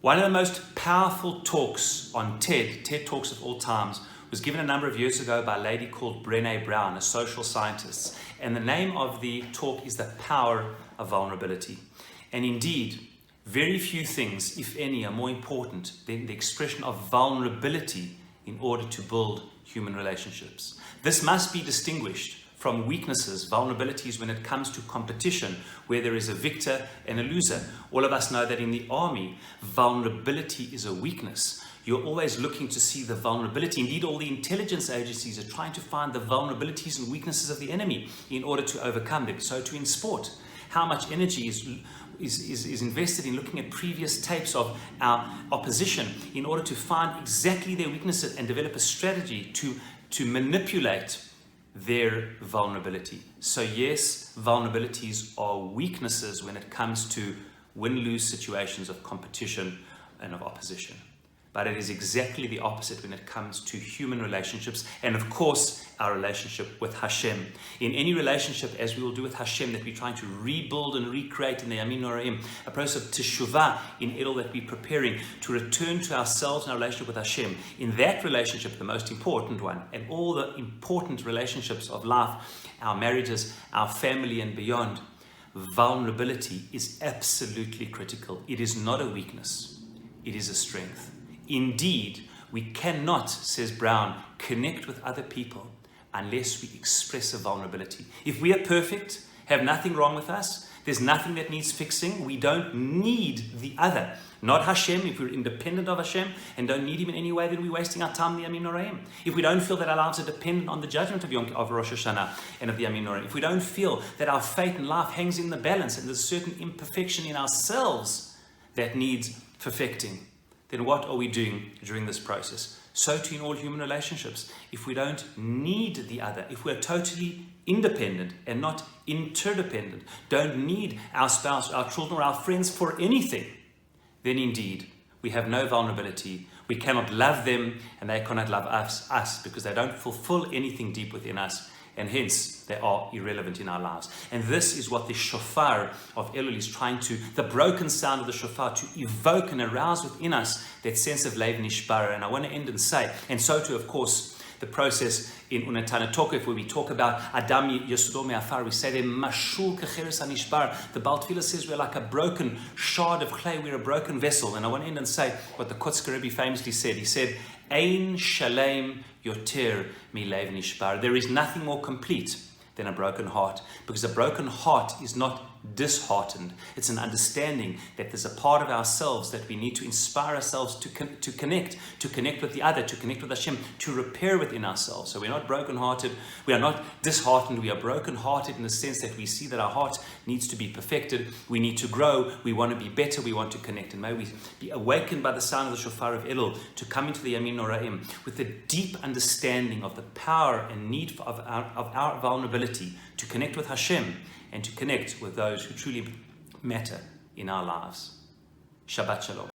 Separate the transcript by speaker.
Speaker 1: One of the most powerful talks on TED Talks of all times, was given a number of years ago by a lady called Brene Brown, a social scientist. And the name of the talk is The Power of Vulnerability. And indeed, very few things, if any, are more important than the expression of vulnerability in order to build human relationships. This must be distinguished from weaknesses, vulnerabilities when it comes to competition, where there is a victor and a loser. All of us know that in the army, vulnerability is a weakness. You're always looking to see the vulnerability. Indeed, all the intelligence agencies are trying to find the vulnerabilities and weaknesses of the enemy in order to overcome them. So too in sport, how much energy is invested in looking at previous tapes of our opposition in order to find exactly their weaknesses and develop a strategy to manipulate their vulnerability. So yes, vulnerabilities are weaknesses when it comes to win-lose situations of competition and of opposition. But it is exactly the opposite when it comes to human relationships and, of course, our relationship with Hashem. In any relationship, as we will do with Hashem, that we're trying to rebuild and recreate in the Yamin Noraim, a process of Teshuva in Elul that we're preparing to return to ourselves and our relationship with Hashem. In that relationship, the most important one, and all the important relationships of life, our marriages, our family and beyond, vulnerability is absolutely critical. It is not a weakness. It is a strength. Indeed, we cannot, says Brown, connect with other people unless we express a vulnerability. If we are perfect, have nothing wrong with us, there's nothing that needs fixing, we don't need the other. Not Hashem. If we're independent of Hashem and don't need Him in any way, then we're wasting our time in the Yamin Noraim. If we don't feel that our lives are dependent on the judgment of Rosh Hashanah and of the Yamin Noraim, if we don't feel that our fate and life hangs in the balance and there's a certain imperfection in ourselves that needs perfecting, then what are we doing during this process? So too in all human relationships. If we don't need the other, if we're totally independent and not interdependent, don't need our spouse, our children, or our friends for anything, then indeed we have no vulnerability. We cannot love them and they cannot love us because they don't fulfill anything deep within us, and hence they are irrelevant in our lives. And this is what the shofar of Elul is trying to, the broken sound of the shofar, to evoke and arouse within us that sense of Lev Nishbara. And I want to end and say, and so too, of course, the process in Unetana Tokef, where we talk about Adam Yesudo Me'afar, we say there, Mashul Kecheres HaNishbar. The Baal Tefillah says we're like a broken shard of clay, we're a broken vessel. And I want to end and say what the Kotzker Rebbe famously said. He said, Ein Shalem Yoter Milev Nishbar. There is nothing more complete than a broken heart, because a broken heart is not disheartened. It's an understanding that there's a part of ourselves that we need to inspire ourselves to connect with the other, to connect with Hashem, to repair within ourselves. So we're not brokenhearted, we are not disheartened, we are brokenhearted in the sense that we see that our heart needs to be perfected, we need to grow, we want to be better, we want to connect. And may we be awakened by the sound of the shofar of Elul to come into the Yamin Noraim with a deep understanding of the power and need of our vulnerability to connect with Hashem and to connect with those who truly matter in our lives. Shabbat Shalom.